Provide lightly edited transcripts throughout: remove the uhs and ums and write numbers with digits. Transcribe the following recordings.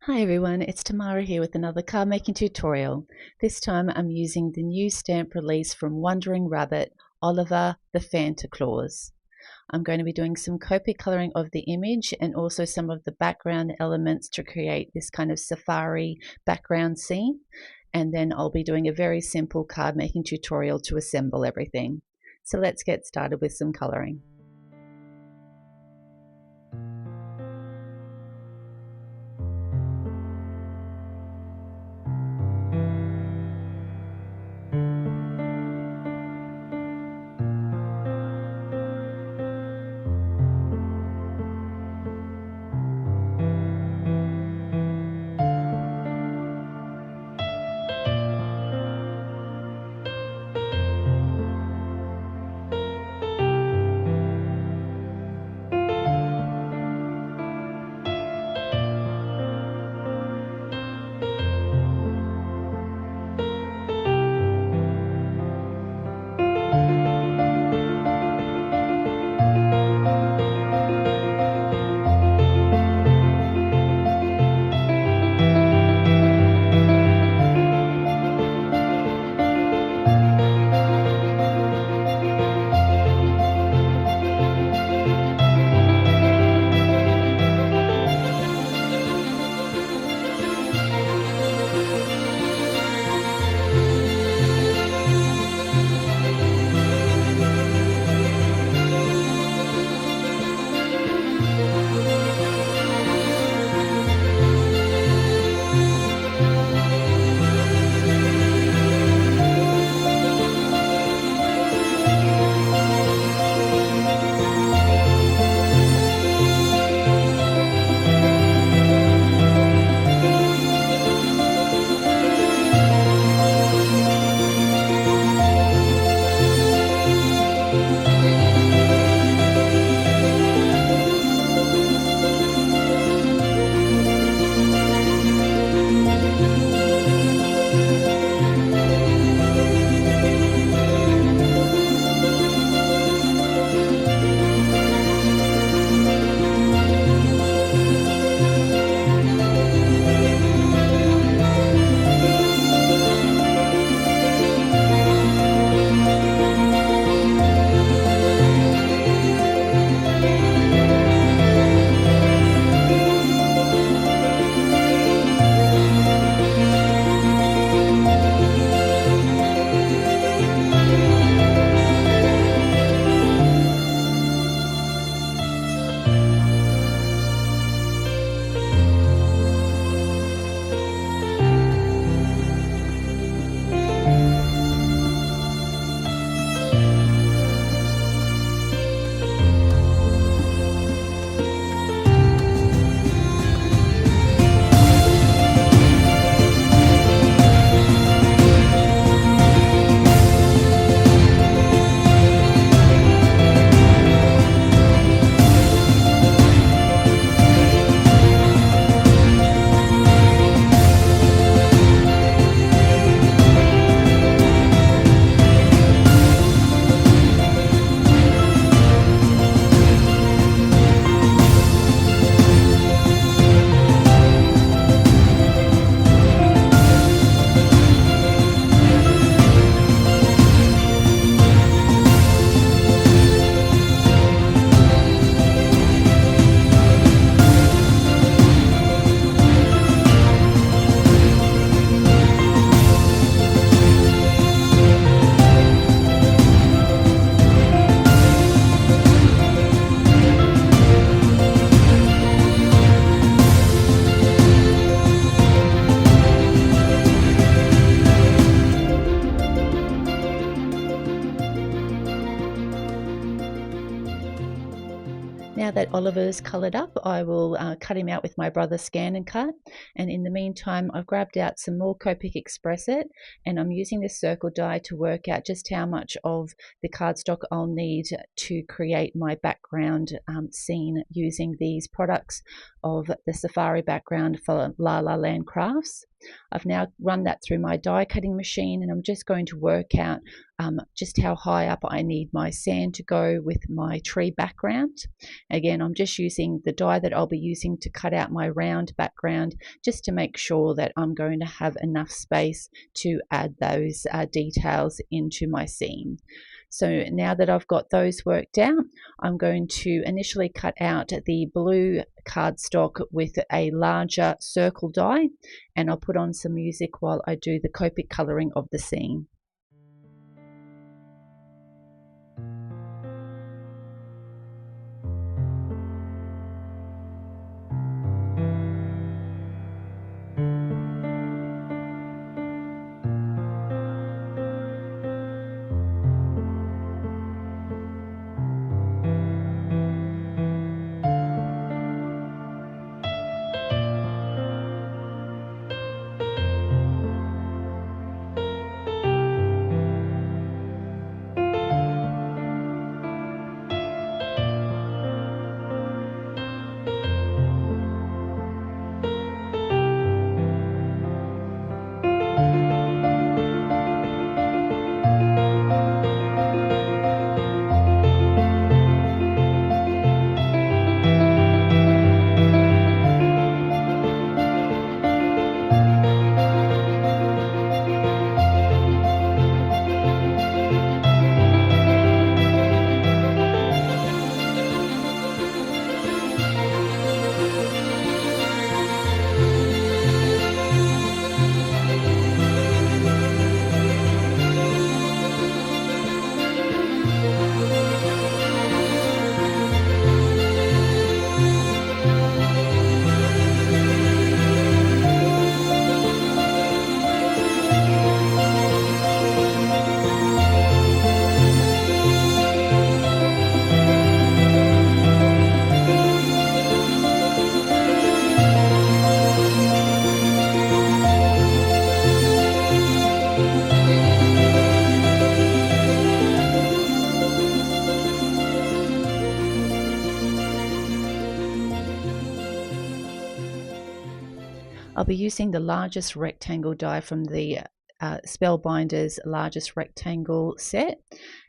Hi everyone, it's Tamara here with another card making tutorial. This time I'm using the new stamp release from Wondering Wabbit, Oliver the Phanta Clause. I'm going to be doing some Copic colouring of the image and also some of the background elements to create this kind of safari background scene. And then I'll be doing a very simple card making tutorial to assemble everything. So let's get started with some colouring. Now that Oliver's coloured up, I will cut him out with my brother Scan and Cut. And in the meantime, I've grabbed out some more Copic Express It, and I'm using this circle die to work out just how much of the cardstock I'll need to create my background scene using these products of the safari background for La La Land Crafts. I've now run that through my die cutting machine, and I'm just going to work out just how high up I need my sand to go with my tree background. Again, and I'm just using the die that I'll be using to cut out my round background, just to make sure that I'm going to have enough space to add those details into my scene. So now that I've got those worked out, I'm going to initially cut out the blue cardstock with a larger circle die, and I'll put on some music while I do the Copic colouring of the scene. I'll be using the largest rectangle die from the Spellbinders largest rectangle set,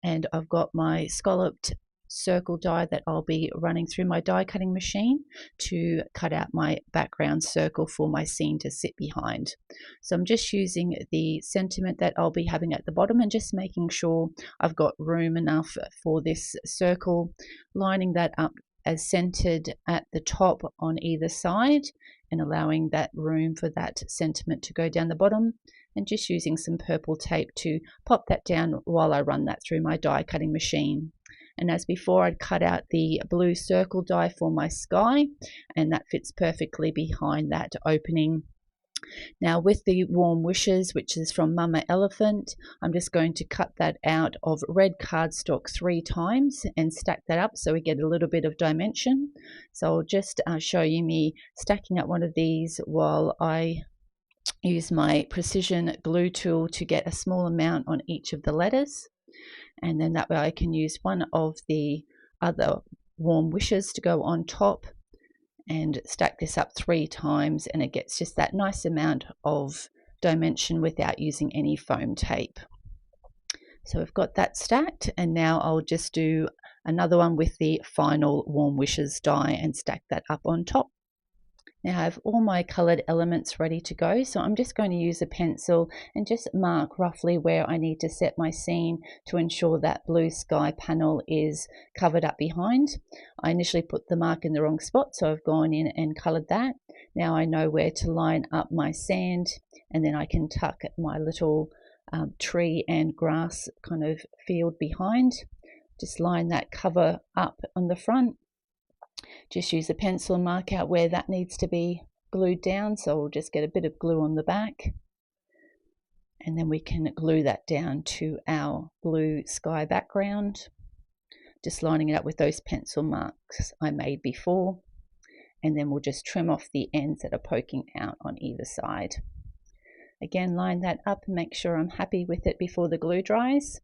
and I've got my Scalloped Circle Die that I'll be running through my die cutting machine to cut out my background circle for my scene to sit behind. So I'm just using the sentiment that I'll be having at the bottom and just making sure I've got room enough for this circle, lining that up as centered at the top on either side and allowing that room for that sentiment to go down the bottom, and just using some purple tape to pop that down while I run that through my die cutting machine. And as before, I'd cut out the blue circle die for my sky, and that fits perfectly behind that opening. Now with the Warm Wishes, which is from Mama Elephant, I'm just going to cut that out of red cardstock 3 times and stack that up so we get a little bit of dimension. So I'll just show you me stacking up one of these while I use my precision glue tool to get a small amount on each of the letters, and then that way I can use one of the other Warm Wishes to go on top and stack this up 3 times, and it gets just that nice amount of dimension without using any foam tape. So we've got that stacked, and now I'll just do another one with the final Warm Wishes die and stack that up on top. Now I have all my coloured elements ready to go, so I'm just going to use a pencil and just mark roughly where I need to set my scene to ensure that blue sky panel is covered up behind. I initially put the mark in the wrong spot, so I've gone in and coloured that. Now I know where to line up my sand, and then I can tuck my little tree and grass kind of field behind. Just line that cover up on the front. Just use a pencil and mark out where that needs to be glued down, so we'll just get a bit of glue on the back, and then we can glue that down to our blue sky background, just lining it up with those pencil marks I made before, and then we'll just trim off the ends that are poking out on either side. Again, line that up and make sure I'm happy with it before the glue dries,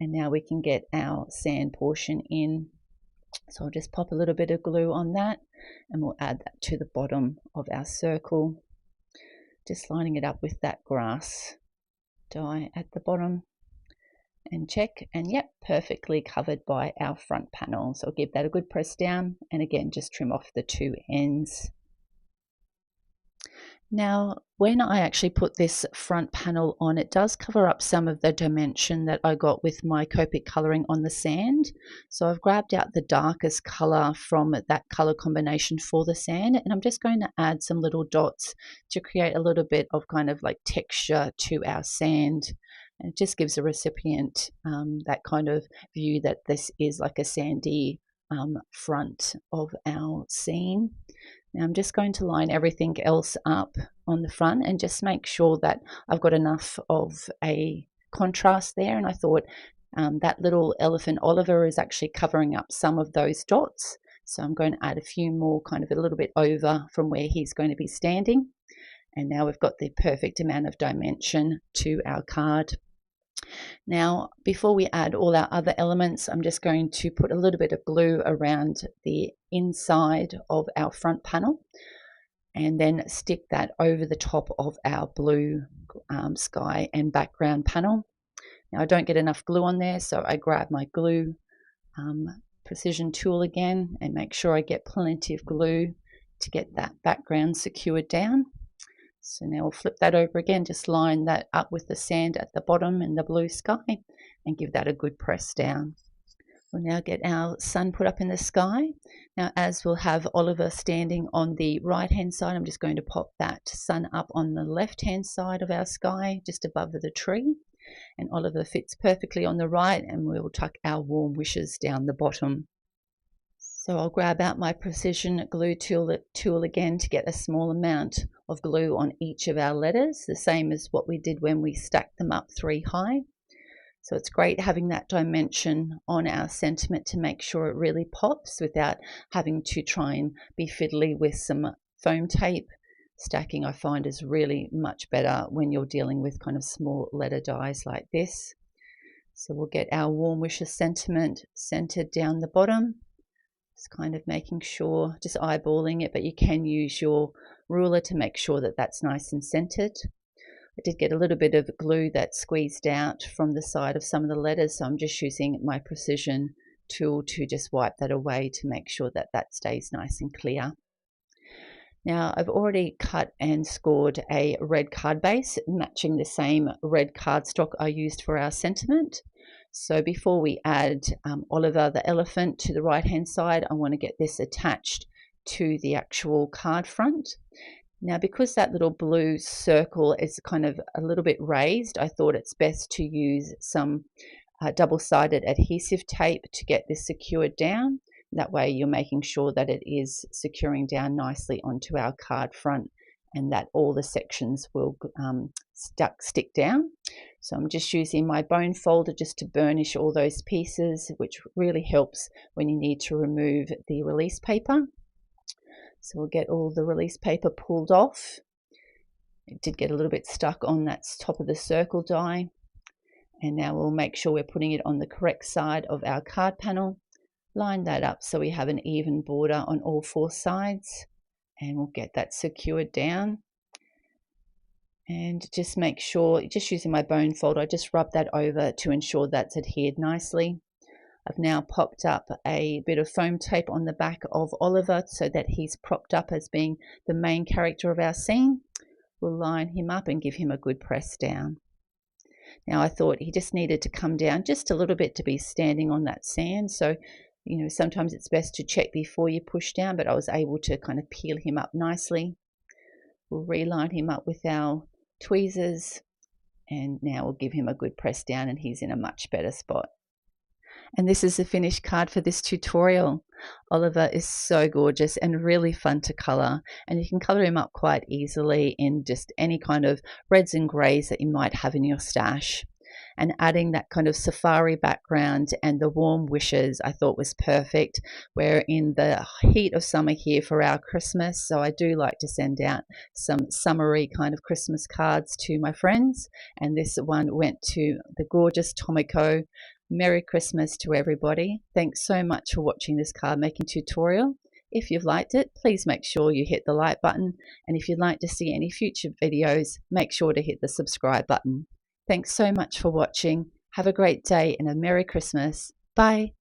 and now we can get our sand portion in. So I'll just pop a little bit of glue on that, and we'll add that to the bottom of our circle, just lining it up with that grass die at the bottom, and check, and yep, perfectly covered by our front panel. So I'll give that a good press down, and again just trim off the two ends. Now, when I actually put this front panel on, it does cover up some of the dimension that I got with my Copic colouring on the sand. So I've grabbed out the darkest colour from that colour combination for the sand, and I'm just going to add some little dots to create a little bit of kind of like texture to our sand. And it just gives the recipient that kind of view that this is like a sandy front of our scene. Now I'm just going to line everything else up on the front and just make sure that I've got enough of a contrast there. And I thought that little elephant Oliver is actually covering up some of those dots. So I'm going to add a few more, kind of a little bit over from where he's going to be standing. And now we've got the perfect amount of dimension to our card. Now, before we add all our other elements, I'm just going to put a little bit of glue around the inside of our front panel and then stick that over the top of our blue sky and background panel. Now, I don't get enough glue on there, so I grab my glue precision tool again and make sure I get plenty of glue to get that background secured down. So now we'll flip that over again, just line that up with the sand at the bottom and the blue sky and give that a good press down. We'll now get our sun put up in the sky. Now, as we'll have Oliver standing on the right hand side, I'm just going to pop that sun up on the left hand side of our sky, just above the tree. And Oliver fits perfectly on the right, and we'll tuck our warm wishes down the bottom. So I'll grab out my precision glue tool again to get a small amount of glue on each of our letters, the same as what we did when we stacked them up 3 high. So it's great having that dimension on our sentiment to make sure it really pops without having to try and be fiddly with some foam tape. Stacking, I find, is really much better when you're dealing with kind of small letter dies like this. So we'll get our warm wishes sentiment centered down the bottom. Just kind of making sure, just eyeballing it, but you can use your ruler to make sure that that's nice and centered. I did get a little bit of glue that squeezed out from the side of some of the letters, so I'm just using my precision tool to just wipe that away to make sure that that stays nice and clear. Now I've already cut and scored a red card base matching the same red cardstock I used for our sentiment. So before we add Oliver the elephant to the right hand side, I want to get this attached to the actual card front. Now, because that little blue circle is kind of a little bit raised, I thought it's best to use some double-sided adhesive tape to get this secured down. That way you're making sure that it is securing down nicely onto our card front and that all the sections will stick down. So I'm just using my bone folder just to burnish all those pieces, which really helps when you need to remove the release paper. So we'll get all the release paper pulled off. It did get a little bit stuck on that top of the circle die. And now we'll make sure we're putting it on the correct side of our card panel. Line that up so we have an even border on all 4 sides. And we'll get that secured down. And just make sure, just using my bone folder, I just rub that over to ensure that's adhered nicely. I've now popped up a bit of foam tape on the back of Oliver so that he's propped up as being the main character of our scene. We'll line him up and give him a good press down. Now I thought he just needed to come down just a little bit to be standing on that sand. So, you know, sometimes it's best to check before you push down, but I was able to kind of peel him up nicely. We'll reline him up with our tweezers, and now we'll give him a good press down and he's in a much better spot. And this is the finished card for this tutorial. Oliver is so gorgeous and really fun to colour, and you can colour him up quite easily in just any kind of reds and greys that you might have in your stash. And adding that kind of safari background and the warm wishes I thought was perfect. We're in the heat of summer here for our Christmas, so I do like to send out some summery kind of Christmas cards to my friends, and this one went to the gorgeous Tomiko. Merry Christmas to everybody. Thanks so much for watching this card making tutorial. If you've liked it, please make sure you hit the like button, and if you'd like to see any future videos, make sure to hit the subscribe button. Thanks so much for watching. Have a great day and a Merry Christmas. Bye.